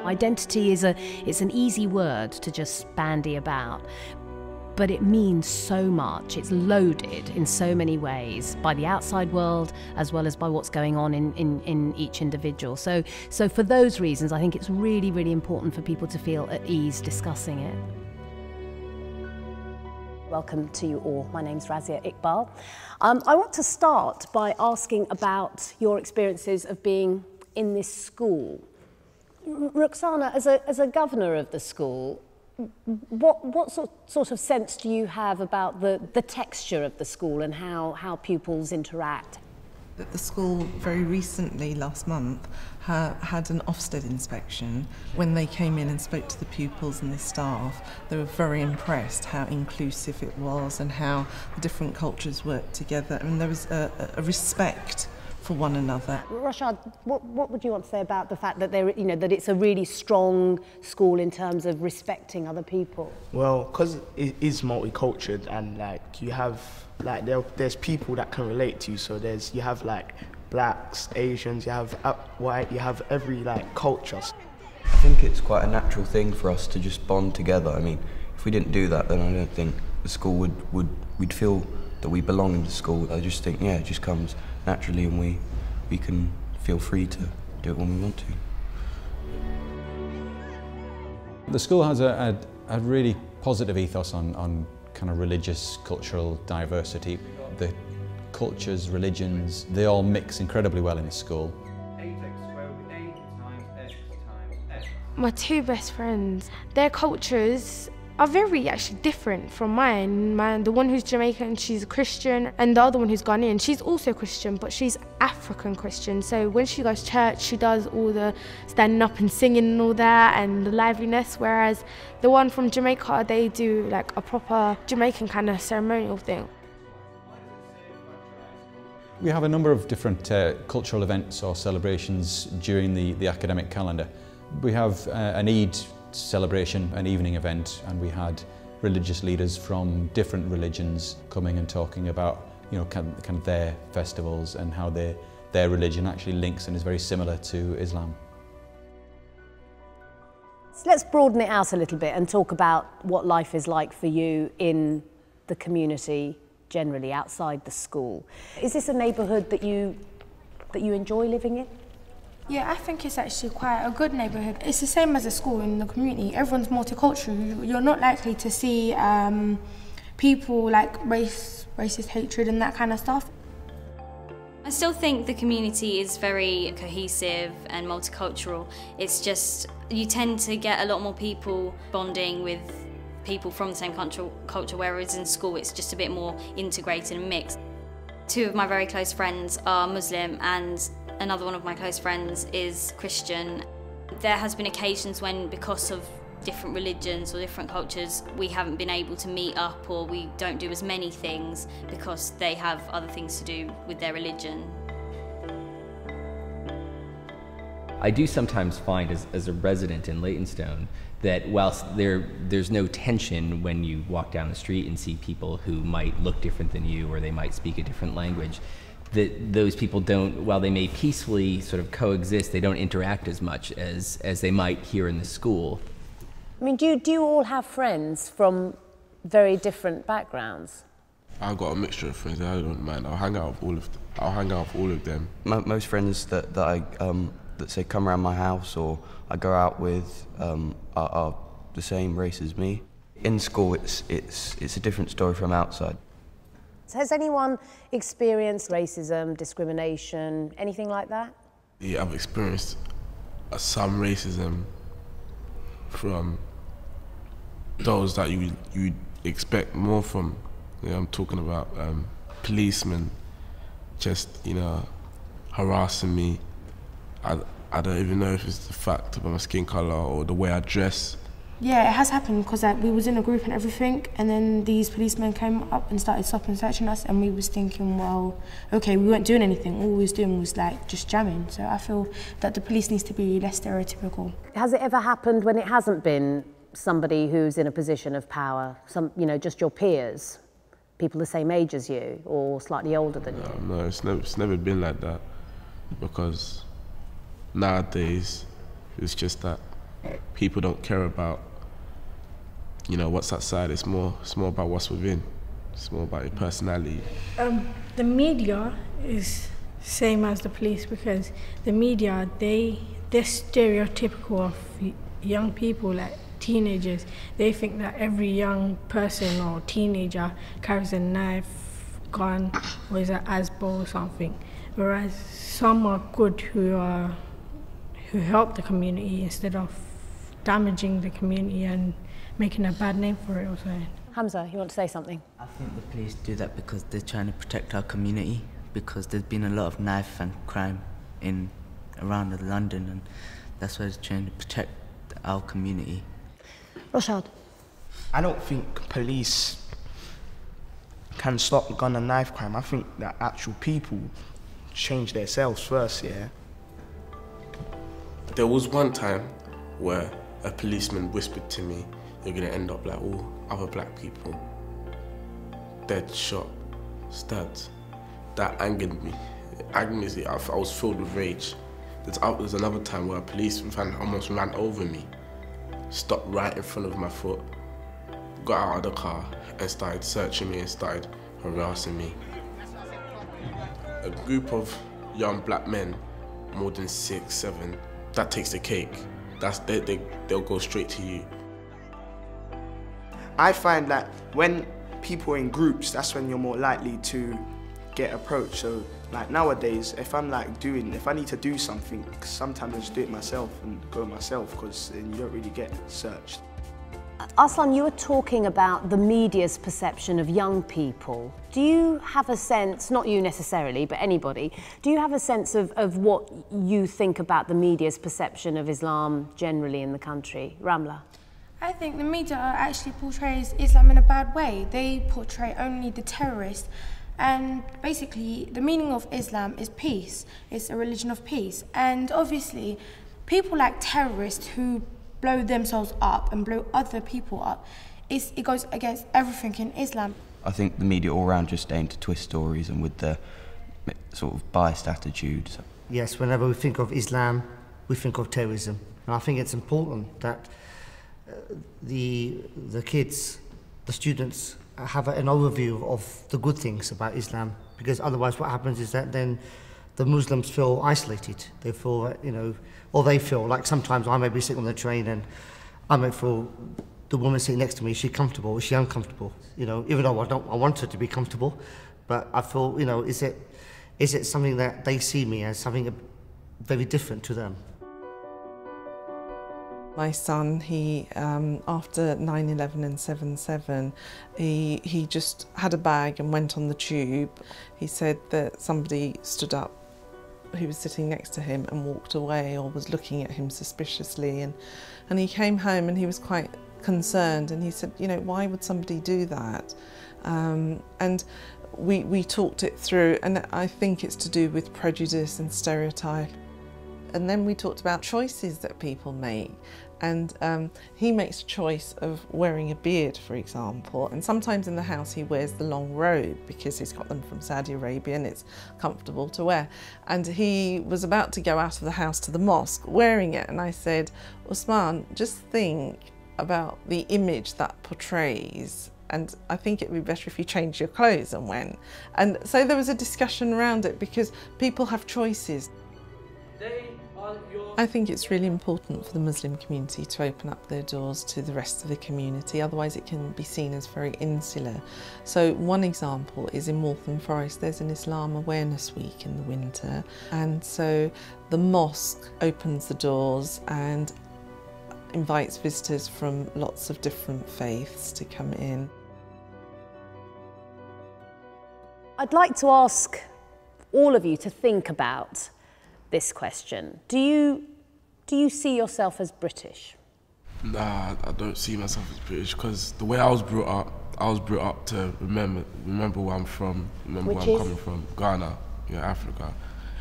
Identity it's an easy word to just bandy about, but it means so much. It's loaded in so many ways by the outside world as well as by what's going on in each individual. So for those reasons, I think it's really, really important for people to feel at ease discussing it. Welcome to you all. My name's Razia Iqbal. I want to start by asking about your experiences of being in this school. Roxana, as a governor of the school, what sort of sense do you have about the texture of the school and how pupils interact? The school very recently, last month, had an Ofsted inspection. When they came in and spoke to the pupils and the staff, they were very impressed how inclusive it was and how the different cultures worked together. I mean, there was a respect for one another. Rashad, what would you want to say about the fact that that it's a really strong school in terms of respecting other people? Well, because it is multicultural, and you have there's people that can relate to you. So you have blacks, Asians, you have white, you have every culture. I think it's quite a natural thing for us to just bond together. I mean, if we didn't do that, then I don't think the school we'd feel that we belong in the school. I just think, it just comes naturally, and we can feel free to do it when we want to. The school has a really positive ethos on kind of religious, cultural diversity. The cultures, religions, they all mix incredibly well in the school. My two best friends, their cultures are very actually different from mine. The one who's Jamaican, she's a Christian, and the other one who's Ghanaian, she's also Christian, but she's African Christian. So when she goes to church, she does all the standing up and singing and all that, and the liveliness, whereas the one from Jamaica, they do a proper Jamaican kind of ceremonial thing. We have a number of different cultural events or celebrations during the academic calendar. We have an Eid celebration, an evening event, and we had religious leaders from different religions coming and talking about kind of their festivals and how their religion actually links and is very similar to Islam. So let's broaden it out a little bit and talk about what life is like for you in the community generally outside the school. Is this a neighbourhood that you enjoy living in? Yeah, I think it's actually quite a good neighbourhood. It's the same as a school in the community. Everyone's multicultural. You're not likely to see people racist hatred and that kind of stuff. I still think the community is very cohesive and multicultural. It's just you tend to get a lot more people bonding with people from the same culture, whereas in school it's just a bit more integrated and mixed. Two of my very close friends are Muslim, and another one of my close friends is Christian. There has been occasions when, because of different religions or different cultures, we haven't been able to meet up, or we don't do as many things because they have other things to do with their religion. I do sometimes find as a resident in Leytonstone that whilst there's no tension when you walk down the street and see people who might look different than you or they might speak a different language, that those people don't, while they may peacefully sort of coexist, they don't interact as much as they might here in the school. I mean, do you all have friends from very different backgrounds? I've got a mixture of friends. I don't mind. I'll hang out with all of them. Most friends that say come around my house or I go out with are the same race as me. In school, it's a different story from outside. So has anyone experienced racism, discrimination, anything like that? Yeah, I've experienced some racism from those that you'd expect more from. I'm talking about policemen just, harassing me. I don't even know if it's the fact of my skin colour or the way I dress. Yeah, it has happened because we was in a group and everything, and then these policemen came up and started stopping and searching us, and we was thinking, well, okay, we weren't doing anything. All we was doing was just jamming. So I feel that the police needs to be less stereotypical. Has it ever happened when it hasn't been somebody who's in a position of power, just your peers, people the same age as you or slightly older than you? No, it's never been like that, because nowadays it's just that people don't care about, you know, what's outside. It's more about what's within. It's more about your personality. The media is same as the police, because the media, they're stereotypical of young people, like teenagers. They think that every young person or teenager carries a knife, gun, or is an ASBO or something. Whereas some are good who help the community instead of damaging the community and making a bad name for it or something. Hamza, you want to say something? I think the police do that because they're trying to protect our community, because there's been a lot of knife and crime around London, and that's why they're trying to protect our community. Roshad? I don't think police can stop gun and knife crime. I think that actual people change themselves first, yeah. There was one time where a policeman whispered to me, "You're gonna end up like all other black people. Dead, shot, stabbed." That angered me. It angered me. I was filled with rage. There's another time where a policeman almost ran over me, stopped right in front of my foot, got out of the car and started searching me and started harassing me. A group of young black men, more than 6, 7, that takes the cake. They'll go straight to you. I find that when people are in groups, that's when you're more likely to get approached. So like nowadays, if I need to do something, sometimes I just do it myself and go myself, because then you don't really get searched. Arslan, you were talking about the media's perception of young people. Do you have a sense, not you necessarily, but anybody, do you have a sense of what you think about the media's perception of Islam generally in the country? Ramla? I think the media actually portrays Islam in a bad way. They portray only the terrorists, and basically the meaning of Islam is peace. It's a religion of peace, and obviously people like terrorists who blow themselves up and blow other people up, it goes against everything in Islam. I think the media all around just aim to twist stories and with the sort of biased attitude. So. Yes, whenever we think of Islam, we think of terrorism. And I think it's important that the kids, the students, have an overview of the good things about Islam, because otherwise what happens is that then the Muslims feel isolated. They feel, you know, or they feel like sometimes I may be sitting on the train and I may feel the woman sitting next to me, is she comfortable, is she uncomfortable? You know, even though I want her to be comfortable, but I feel, you know, is it something that they see me as something very different to them? My son, he after 9/11 and 7/7, he just had a bag and went on the tube. He said that somebody stood up who was sitting next to him and walked away or was looking at him suspiciously, and he came home and he was quite concerned, and he said, you know, why would somebody do that? And we talked it through, and I think it's to do with prejudice and stereotype. And then we talked about choices that people make. And he makes a choice of wearing a beard, for example, and sometimes in the house he wears the long robe because he's got them from Saudi Arabia and it's comfortable to wear. And he was about to go out of the house to the mosque wearing it, and I said, Usman, just think about the image that portrays, and I think it would be better if you changed your clothes and went. And so there was a discussion around it because people have choices. I think it's really important for the Muslim community to open up their doors to the rest of the community, otherwise it can be seen as very insular. So one example is in Waltham Forest, there's an Islam Awareness Week in the winter, and so the mosque opens the doors and invites visitors from lots of different faiths to come in. I'd like to ask all of you to think about this question. Do you see yourself as British? Nah, I don't see myself as British because the way I was brought up to remember where I'm from, remember where I'm coming from, Ghana, Africa.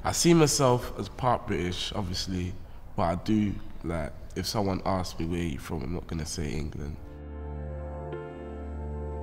I see myself as part British, obviously, but I do, like, if someone asks me where you're from, I'm not gonna say England.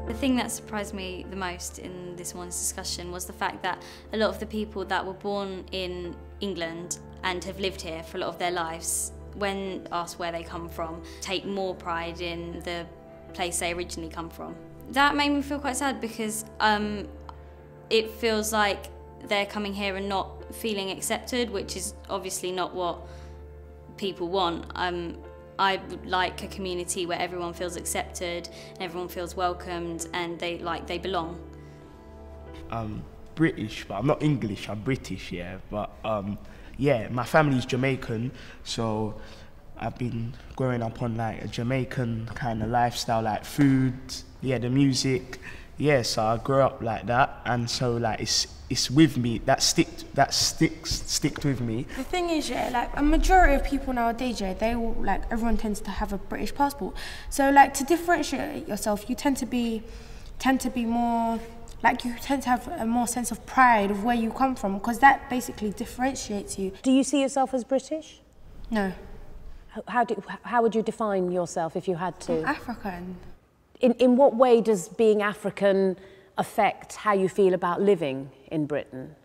The thing that surprised me the most in this morning's discussion was the fact that a lot of the people that were born in England and have lived here for a lot of their lives when asked where they come from, take more pride in the place they originally come from. That made me feel quite sad because it feels like they're coming here and not feeling accepted, which is obviously not what people want. I would like a community where everyone feels accepted, and everyone feels welcomed, and they belong. I'm British, but I'm not English, I'm British, yeah. But yeah, my family's Jamaican, so I've been growing up on like a Jamaican kind of lifestyle, like food, yeah, the music. Yeah, so I grew up like that, and so like it's with me. That sticks with me. The thing is, yeah, like a majority of people nowadays, yeah, they all like everyone tends to have a British passport. So like to differentiate yourself, you tend to be more like you tend to have a more sense of pride of where you come from, because that basically differentiates you. Do you see yourself as British? No. How would you define yourself if you had to? I'm African. In what way does being African affect how you feel about living in Britain?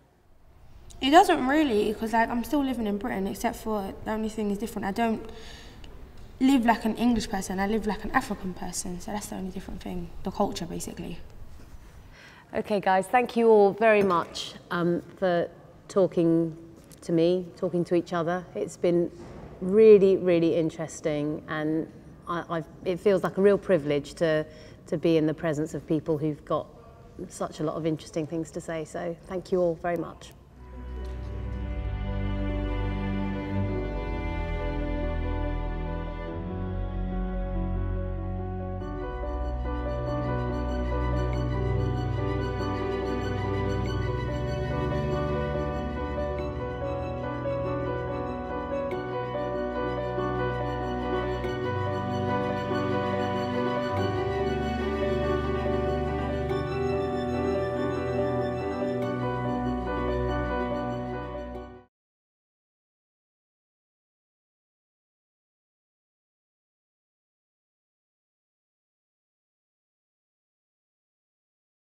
It doesn't really, because like I'm still living in Britain, except for the only thing is different. I don't live like an English person, I live like an African person, so that's the only different thing, the culture basically. Okay guys, thank you all very much for talking to me, talking to each other. It's been really, really interesting, and it feels like a real privilege to be in the presence of people who've got such a lot of interesting things to say. So thank you all very much.